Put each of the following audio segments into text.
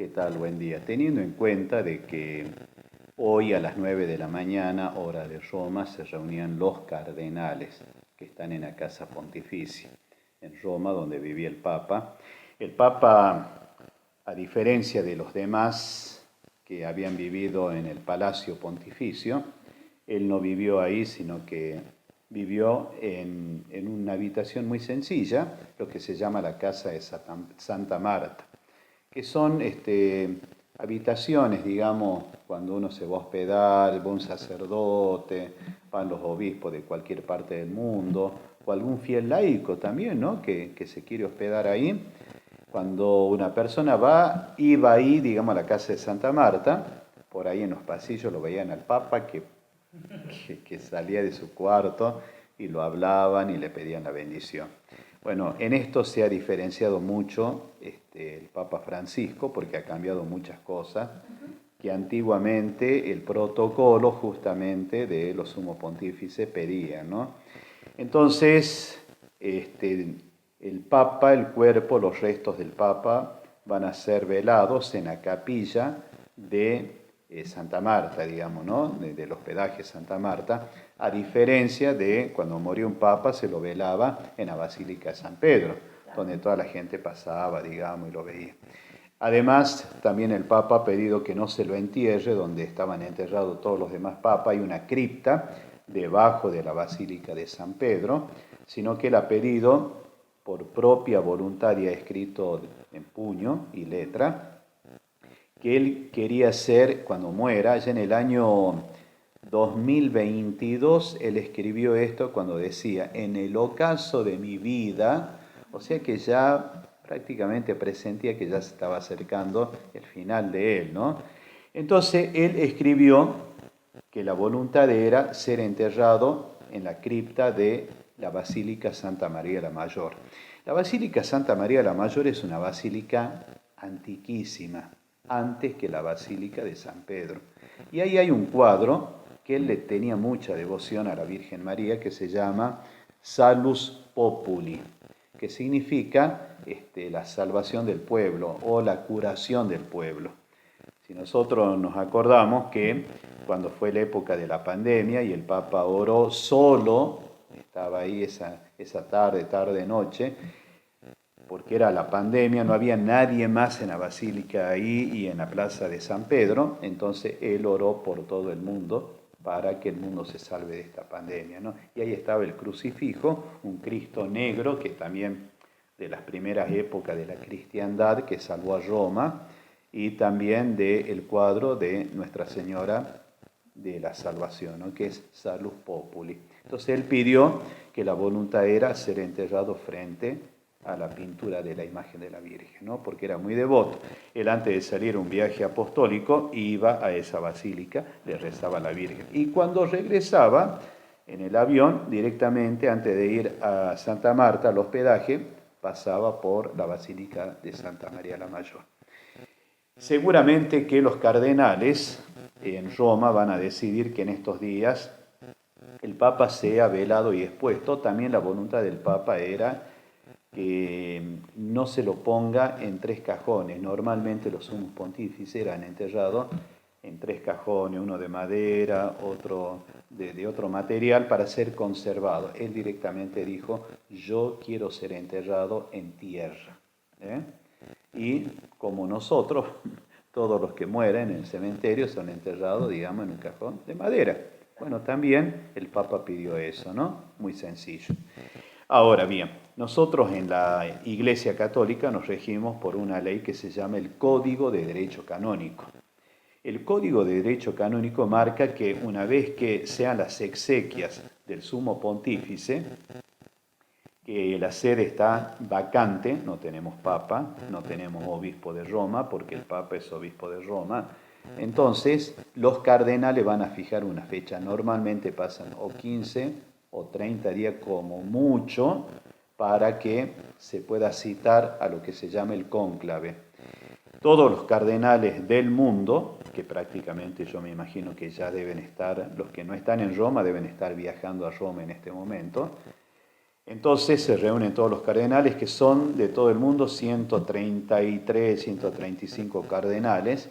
¿Qué tal? Buen día. Teniendo en cuenta de que hoy a las 9 de la mañana, hora de Roma, se reunían los cardenales que están en la Casa Pontificia, en Roma, donde vivía el Papa. El Papa, a diferencia de los demás que habían vivido en el Palacio Pontificio, él no vivió ahí, sino que vivió en una habitación muy sencilla, lo que se llama la Casa de Santa Marta, que son habitaciones, digamos, cuando uno se va a hospedar, va un sacerdote, van los obispos de cualquier parte del mundo, o algún fiel laico también, ¿no? Que se quiere hospedar ahí. Cuando una persona iba ahí, digamos, a la casa de Santa Marta, por ahí en los pasillos lo veían al Papa que salía de su cuarto y lo hablaban y le pedían la bendición. Bueno, en esto se ha diferenciado mucho el Papa Francisco porque ha cambiado muchas cosas que antiguamente el protocolo justamente de los sumos pontífices pedía, ¿no? Entonces, el Papa, el cuerpo, los restos del Papa van a ser velados en la capilla de Santa Marta, digamos, ¿no? Del hospedaje Santa Marta, a diferencia de cuando murió un papa se lo velaba en la Basílica de San Pedro, donde toda la gente pasaba, digamos, y lo veía. Además, también el Papa ha pedido que no se lo entierre donde estaban enterrados todos los demás papas, hay una cripta debajo de la Basílica de San Pedro, sino que él ha pedido, por propia voluntad y ha escrito en puño y letra, que él quería ser, cuando muera, ya en el año 2022, él escribió esto cuando decía, en el ocaso de mi vida, o sea que ya prácticamente presentía que ya se estaba acercando el final de él, ¿no? Entonces él escribió que la voluntad era ser enterrado en la cripta de la Basílica Santa María la Mayor. La Basílica Santa María la Mayor es una basílica antiquísima, antes que la Basílica de San Pedro. Y ahí hay un cuadro que él le tenía mucha devoción a la Virgen María, que se llama Salus Populi, que significa la salvación del pueblo o la curación del pueblo. Si nosotros nos acordamos que cuando fue la época de la pandemia y el Papa oró solo, estaba ahí esa tarde, noche, porque era la pandemia, no había nadie más en la basílica ahí y en la plaza de San Pedro, entonces él oró por todo el mundo para que el mundo se salve de esta pandemia, ¿no? Y ahí estaba el crucifijo, un Cristo negro que también de las primeras épocas de la cristiandad que salvó a Roma, y también del cuadro de Nuestra Señora de la Salvación, ¿no? Que es Salus Populi. Entonces él pidió que la voluntad era ser enterrado frente a la pintura de la imagen de la Virgen, ¿no? Porque era muy devoto. Él antes de salir a un viaje apostólico iba a esa basílica, le rezaba a la Virgen. Y cuando regresaba en el avión, directamente antes de ir a Santa Marta, al hospedaje, pasaba por la Basílica de Santa María la Mayor. Seguramente que los cardenales en Roma van a decidir que en estos días el Papa sea velado y expuesto. También la voluntad del Papa era que no se lo ponga en tres cajones. Normalmente los sumos pontífices eran enterrados en tres cajones, uno de madera, otro de otro material para ser conservado. Él directamente dijo, yo quiero ser enterrado en tierra. Y como nosotros, todos los que mueren en el cementerio son enterrados, digamos, en un cajón de madera. Bueno, también el Papa pidió eso, ¿no? Muy sencillo. Ahora bien, nosotros en la Iglesia Católica nos regimos por una ley que se llama el Código de Derecho Canónico. El Código de Derecho Canónico marca que una vez que sean las exequias del Sumo Pontífice, que la sede está vacante, no tenemos papa, no tenemos obispo de Roma, porque el papa es obispo de Roma, entonces los cardenales van a fijar una fecha, normalmente pasan o 15 o 30 días como mucho, para que se pueda citar a lo que se llama el cónclave. Todos los cardenales del mundo, que prácticamente yo me imagino que ya deben estar, los que no están en Roma deben estar viajando a Roma en este momento, Entonces se reúnen todos los cardenales, que son de todo el mundo 133, 135 cardenales.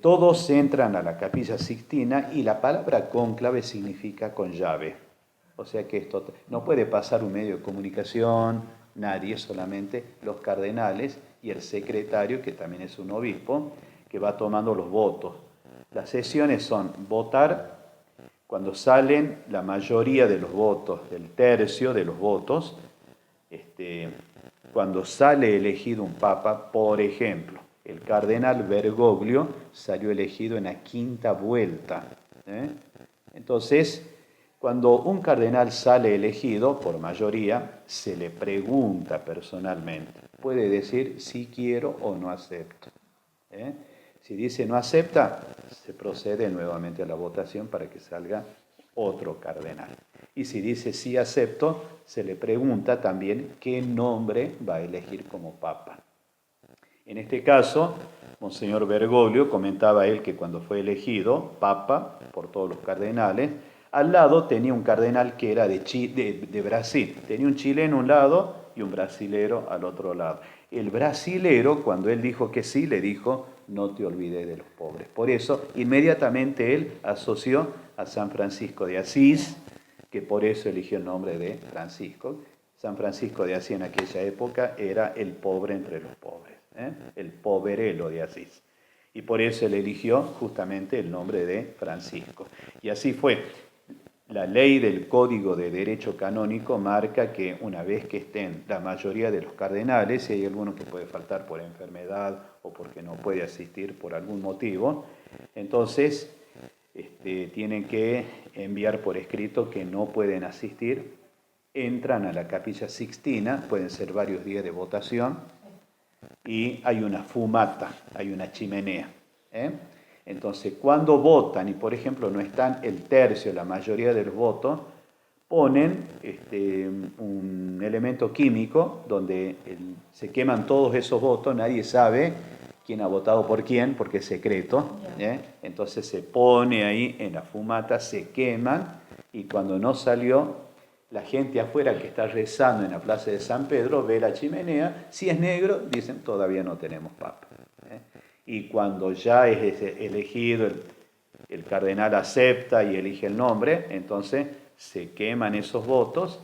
Todos entran a la Capilla Sixtina y la palabra cónclave significa con llave. O sea que esto no puede pasar un medio de comunicación, nadie, solamente los cardenales y el secretario, que también es un obispo, que va tomando los votos. Las sesiones son votar cuando salen la mayoría de los votos, del tercio de los votos, cuando sale elegido un papa, por ejemplo, el cardenal Bergoglio salió elegido en la quinta vuelta. Entonces, cuando un cardenal sale elegido por mayoría, se le pregunta personalmente. Puede decir si quiero o no acepto. Si dice no acepta, se procede nuevamente a la votación para que salga otro cardenal. Y si dice sí acepto, se le pregunta también qué nombre va a elegir como papa. En este caso, Monseñor Bergoglio comentaba él que cuando fue elegido papa por todos los cardenales, al lado tenía un cardenal que era de Brasil. Tenía un chileno a un lado y un brasilero al otro lado. El brasilero, cuando él dijo que sí, le dijo, no te olvides de los pobres. Por eso, inmediatamente él asoció a San Francisco de Asís, que por eso eligió el nombre de Francisco. San Francisco de Asís en aquella época era el pobre entre los pobres, el poverelo de Asís. Y por eso él eligió justamente el nombre de Francisco. Y así fue. La ley del Código de Derecho Canónico marca que una vez que estén la mayoría de los cardenales, si hay alguno que puede faltar por enfermedad o porque no puede asistir por algún motivo, entonces tienen que enviar por escrito que no pueden asistir, entran a la Capilla Sixtina, pueden ser varios días de votación, y hay una fumata, hay una chimenea. Entonces, cuando votan y, por ejemplo, no están el tercio, la mayoría de los votos, ponen un elemento químico donde se queman todos esos votos, nadie sabe quién ha votado por quién, porque es secreto. Entonces se pone ahí en la fumata, se queman, y cuando no salió, la gente afuera que está rezando en la plaza de San Pedro ve la chimenea, si es negro, dicen todavía no tenemos papa. Y cuando ya es elegido, el cardenal acepta y elige el nombre, entonces se queman esos votos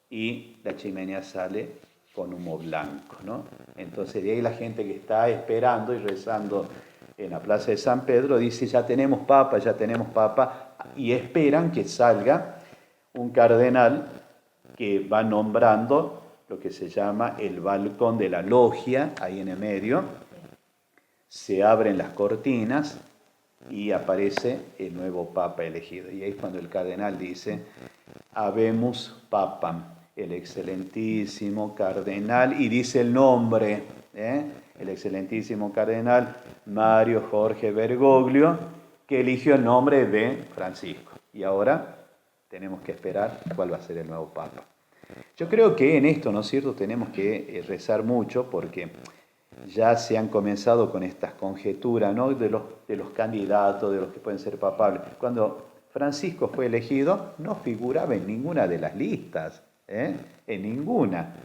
y la chimenea sale con humo blanco, ¿no? Entonces de ahí la gente que está esperando y rezando en la plaza de San Pedro dice ya tenemos papa, y esperan que salga un cardenal que va nombrando lo que se llama el balcón de la logia, ahí en el medio. Se abren las cortinas y aparece el nuevo papa elegido. Y ahí es cuando el cardenal dice, habemus papam, el excelentísimo cardenal, y dice el nombre, el excelentísimo cardenal Mario Jorge Bergoglio, que eligió el nombre de Francisco. Y ahora tenemos que esperar cuál va a ser el nuevo papa. Yo creo que en esto, ¿no es cierto?, tenemos que rezar mucho porque ya se han comenzado con estas conjeturas, ¿no?, de los candidatos, de los que pueden ser papables. Cuando Francisco fue elegido, no figuraba en ninguna de las listas, en ninguna.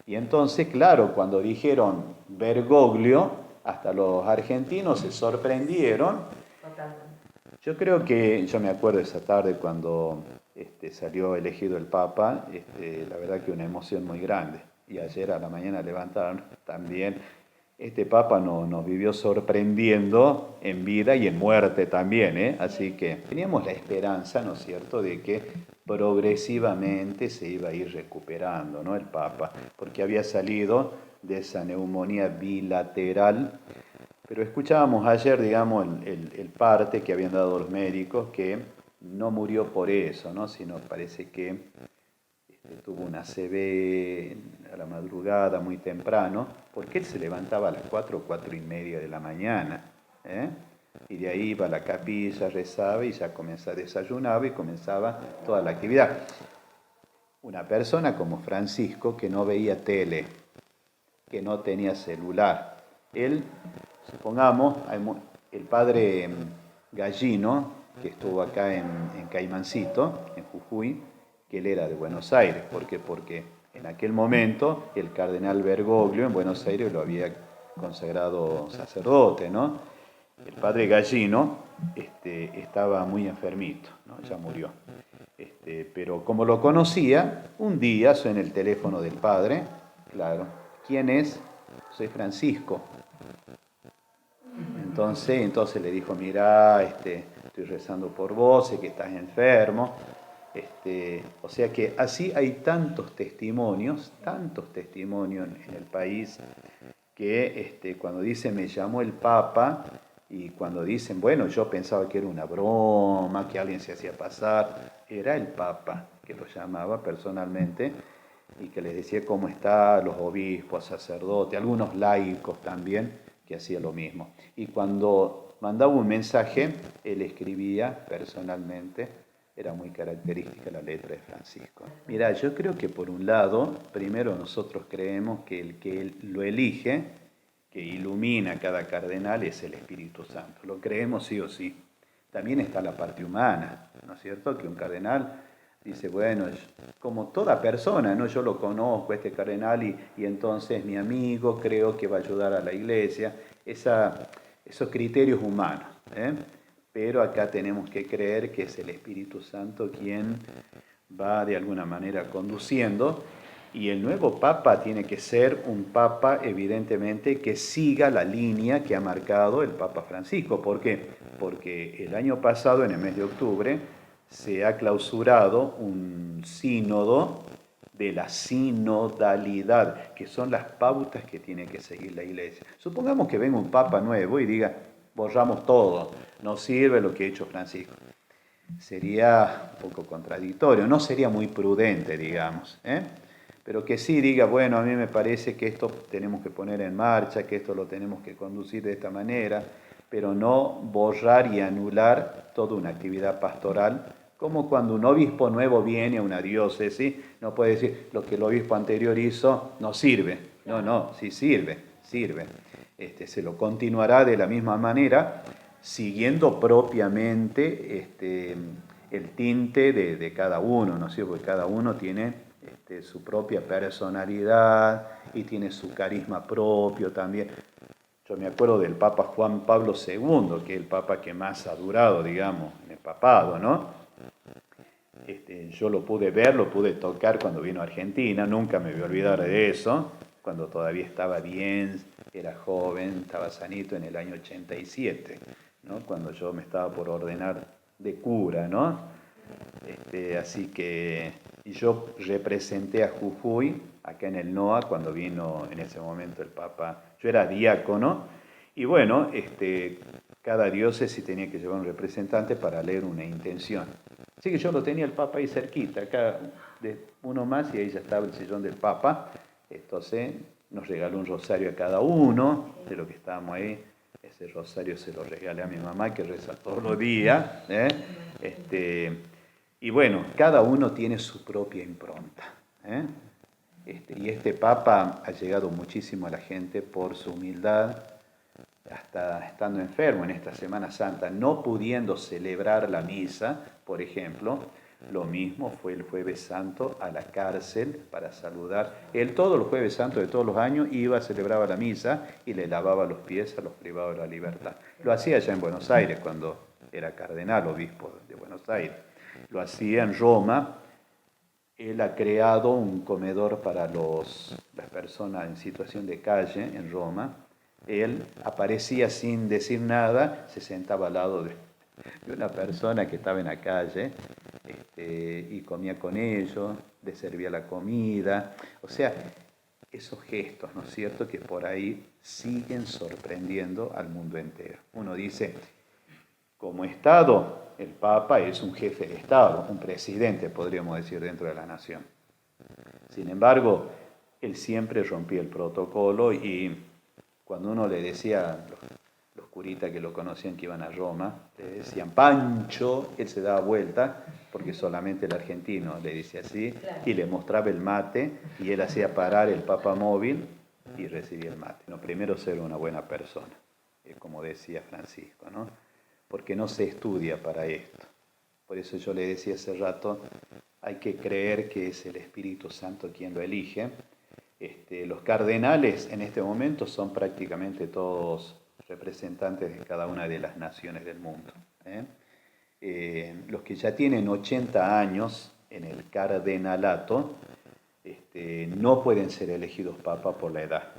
Y entonces, claro, cuando dijeron Bergoglio, hasta los argentinos se sorprendieron. Yo creo que, yo me acuerdo esa tarde cuando salió elegido el Papa, la verdad que una emoción muy grande. Y ayer a la mañana levantaron también. Este Papa nos vivió sorprendiendo en vida y en muerte también, Así que teníamos la esperanza, ¿no es cierto?, de que progresivamente se iba a ir recuperando, ¿no?, el Papa, porque había salido de esa neumonía bilateral. Pero escuchábamos ayer, digamos, el parte que habían dado los médicos, que no murió por eso, ¿no?, sino parece que tuvo una ACV a la madrugada muy temprano, porque él se levantaba a las 4:30 de la mañana, y de ahí iba a la capilla, rezaba y ya comenzaba, desayunaba y comenzaba toda la actividad. Una persona como Francisco que no veía tele, que no tenía celular. Él, supongamos, el padre Gallino, que estuvo acá en Caimancito, en Jujuy, que él era de Buenos Aires. ¿Por qué? Porque en aquel momento el cardenal Bergoglio en Buenos Aires lo había consagrado sacerdote, ¿no? El padre Gallino estaba muy enfermito, ¿no? Ya murió. Pero como lo conocía, un día suena el teléfono del padre, claro, ¿quién es? Soy Francisco. Entonces le dijo, mira, estoy rezando por vos, sé que estás enfermo. O sea que así hay tantos testimonios en el país, que cuando dicen me llamó el Papa, y cuando dicen, bueno, yo pensaba que era una broma, que alguien se hacía pasar, era el Papa que lo llamaba personalmente y que les decía cómo está, los obispos, sacerdotes, algunos laicos también, que hacía lo mismo. Y cuando mandaba un mensaje, él escribía personalmente. Era muy característica la letra de Francisco. Mira, yo creo que por un lado, primero nosotros creemos que el que él lo elige, que ilumina a cada cardenal, es el Espíritu Santo. Lo creemos sí o sí. También está la parte humana, ¿no es cierto? Que un cardenal dice, bueno, como toda persona, ¿no? Yo lo conozco, este cardenal, y entonces mi amigo creo que va a ayudar a la iglesia. Esos criterios humanos, ¿eh? Pero acá tenemos que creer que es el Espíritu Santo quien va de alguna manera conduciendo, y el nuevo Papa tiene que ser un Papa evidentemente que siga la línea que ha marcado el Papa Francisco. ¿Por qué? Porque el año pasado, en el mes de octubre, se ha clausurado un sínodo de la sinodalidad, que son las pautas que tiene que seguir la Iglesia. Supongamos que venga un Papa nuevo y diga, borramos todo, no sirve lo que ha hecho Francisco. Sería un poco contradictorio, no sería muy prudente, digamos, pero que sí diga, bueno, a mí me parece que esto tenemos que poner en marcha, que esto lo tenemos que conducir de esta manera, pero no borrar y anular toda una actividad pastoral, como cuando un obispo nuevo viene a una diócesis, no puede decir, lo que el obispo anterior hizo no sirve. No, sí sirve. Se lo continuará de la misma manera, siguiendo propiamente el tinte de cada uno, ¿no es cierto? Porque cada uno tiene su propia personalidad y tiene su carisma propio también. Yo me acuerdo del Papa Juan Pablo II, que es el Papa que más ha durado, digamos, en el papado, ¿no? Yo lo pude ver, lo pude tocar cuando vino a Argentina, nunca me voy a olvidar de eso, cuando todavía estaba bien, era joven, estaba sanito en el año 87, ¿no? Cuando yo me estaba por ordenar de cura, ¿no? Así que y yo representé a Jujuy acá en el NOA cuando vino en ese momento el Papa. Yo era diácono y bueno, cada diócesis tenía que llevar un representante para leer una intención. Así que yo lo tenía el Papa ahí cerquita, acá de uno más y ahí ya estaba el sillón del Papa. Entonces nos regaló un rosario a cada uno de los que estábamos ahí. Ese rosario se lo regalé a mi mamá que reza todos los días. Y bueno, cada uno tiene su propia impronta. Y este Papa ha llegado muchísimo a la gente por su humildad, hasta estando enfermo en esta Semana Santa, no pudiendo celebrar la misa, por ejemplo. Lo mismo fue el Jueves Santo a la cárcel para saludar. Él todos los Jueves Santos de todos los años iba, celebraba la misa y le lavaba los pies a los privados de la libertad. Lo hacía allá en Buenos Aires cuando era cardenal, obispo de Buenos Aires. Lo hacía en Roma. Él ha creado un comedor para las personas en situación de calle en Roma. Él aparecía sin decir nada, se sentaba al lado de una persona que estaba en la calle y comía con ellos, le servía la comida. O sea, esos gestos, ¿no es cierto?, que por ahí siguen sorprendiendo al mundo entero. Uno dice, como Estado, el Papa es un jefe de Estado, un presidente, podríamos decir, dentro de la nación. Sin embargo, él siempre rompía el protocolo y cuando uno le decía a los curitas que lo conocían que iban a Roma, le decían Pancho, él se daba vuelta, porque solamente el argentino le decía así, y le mostraba el mate, y él hacía parar el papamóvil y recibía el mate. No, primero ser una buena persona, como decía Francisco, ¿no? Porque no se estudia para esto. Por eso yo le decía hace rato, hay que creer que es el Espíritu Santo quien lo elige. Los cardenales en este momento son prácticamente todos representantes de cada una de las naciones del mundo. Los que ya tienen 80 años en el cardenalato no pueden ser elegidos papa por la edad.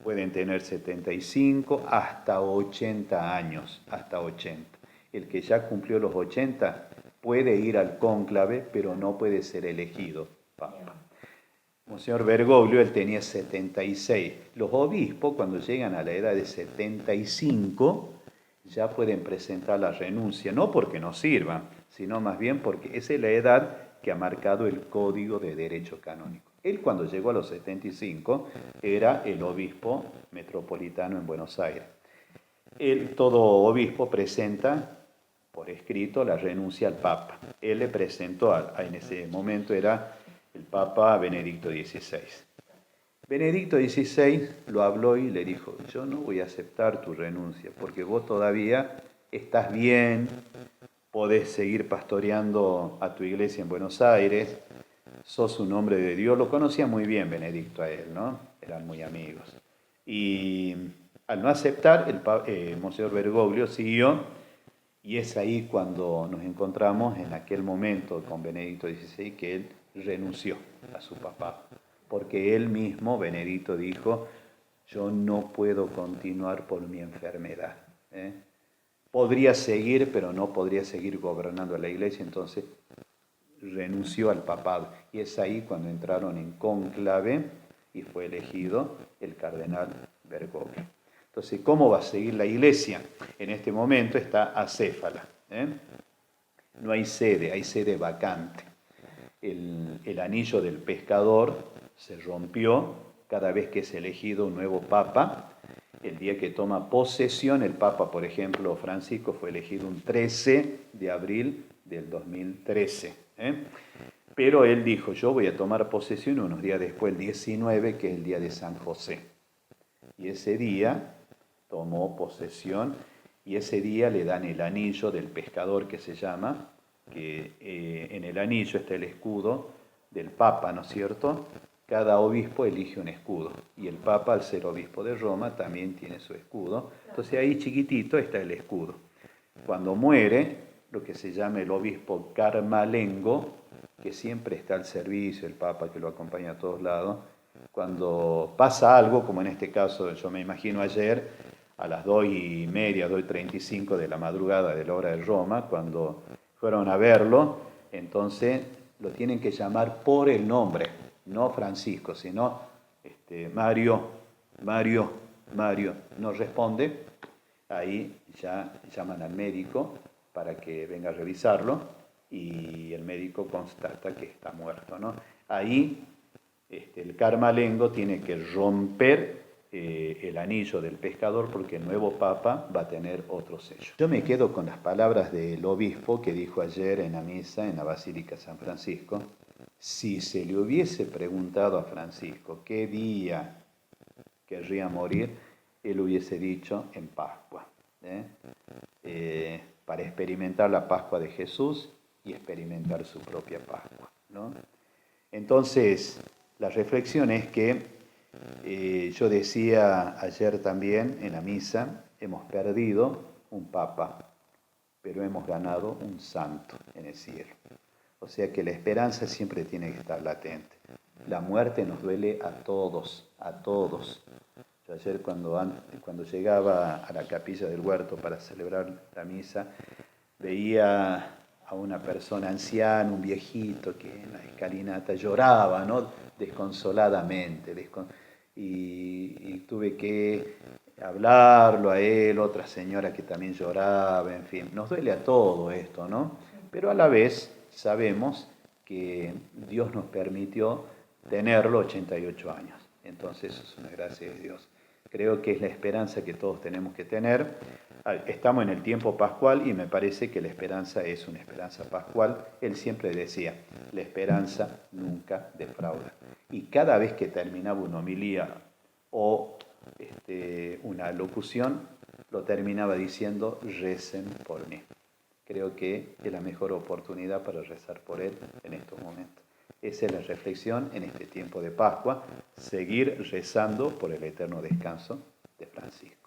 Pueden tener 75 hasta 80 años, hasta 80. El que ya cumplió los 80 puede ir al cónclave, pero no puede ser elegido papa. Monseñor Bergoglio, él tenía 76. Los obispos, cuando llegan a la edad de 75, ya pueden presentar la renuncia, no porque no sirvan, sino más bien porque esa es la edad que ha marcado el Código de Derecho Canónico. Él, cuando llegó a los 75, era el obispo metropolitano en Buenos Aires. Todo obispo presenta por escrito la renuncia al Papa. Él le presentó, en ese momento era el Papa Benedicto XVI. Benedicto XVI lo habló y le dijo, yo no voy a aceptar tu renuncia, porque vos todavía estás bien, podés seguir pastoreando a tu iglesia en Buenos Aires, sos un hombre de Dios. Lo conocía muy bien Benedicto a él, ¿no? Eran muy amigos. Y al no aceptar, Monseñor Bergoglio siguió, y es ahí cuando nos encontramos en aquel momento con Benedicto XVI, que él renunció a su papá, porque él mismo, Benedicto, dijo, yo no puedo continuar por mi enfermedad. Podría seguir, pero no podría seguir gobernando la iglesia, entonces renunció al papado. Y es ahí cuando entraron en cónclave y fue elegido el cardenal Bergoglio. Entonces, ¿cómo va a seguir la iglesia? En este momento está acéfala. No hay sede, hay sede vacante. El anillo del pescador se rompió cada vez que es elegido un nuevo papa. El día que toma posesión, el papa, por ejemplo, Francisco, fue elegido un 13 de abril del 2013. Pero él dijo, yo voy a tomar posesión unos días después, el 19, que es el día de San José. Y ese día tomó posesión y ese día le dan el anillo del pescador, que se llama, que en el anillo está el escudo del Papa, ¿no es cierto? Cada obispo elige un escudo y el Papa, al ser obispo de Roma, también tiene su escudo. Entonces ahí chiquitito está el escudo. Cuando muere, lo que se llama el obispo carmalengo, que siempre está al servicio, el Papa que lo acompaña a todos lados, cuando pasa algo, como en este caso yo me imagino ayer, a las 2:30, 2:35 de la madrugada de la hora de Roma, cuando fueron a verlo, entonces lo tienen que llamar por el nombre, no Francisco, sino Mario, no responde, ahí ya llaman al médico para que venga a revisarlo y el médico constata que está muerto, ¿no? Ahí el carmalengo tiene que romper el anillo del pescador porque el nuevo papa va a tener otro sello. Yo me quedo con las palabras del obispo que dijo ayer en la misa en la Basílica San Francisco. Si se le hubiese preguntado a Francisco qué día querría morir, él hubiese dicho en Pascua, para experimentar la Pascua de Jesús y experimentar su propia Pascua, ¿no? Entonces, la reflexión es que yo decía ayer también en la misa, hemos perdido un papa, pero hemos ganado un santo en el cielo. O sea que la esperanza siempre tiene que estar latente. La muerte nos duele a todos, a todos. Yo ayer cuando llegaba a la capilla del huerto para celebrar la misa, veía a una persona anciana, un viejito que en la escalinata lloraba, ¿no? Desconsoladamente. Y tuve que hablarlo a él, otra señora que también lloraba, en fin. Nos duele a todo esto, ¿no? Pero a la vez sabemos que Dios nos permitió tenerlo 88 años. Entonces eso es una gracia de Dios. Creo que es la esperanza que todos tenemos que tener. Estamos en el tiempo pascual y me parece que la esperanza es una esperanza pascual. Él siempre decía, la esperanza nunca defrauda. Y cada vez que terminaba una homilía o una locución, lo terminaba diciendo, recen por mí. creo que es la mejor oportunidad para rezar por él en estos momentos. Esa es la reflexión en este tiempo de Pascua, seguir rezando por el eterno descanso de Francisco.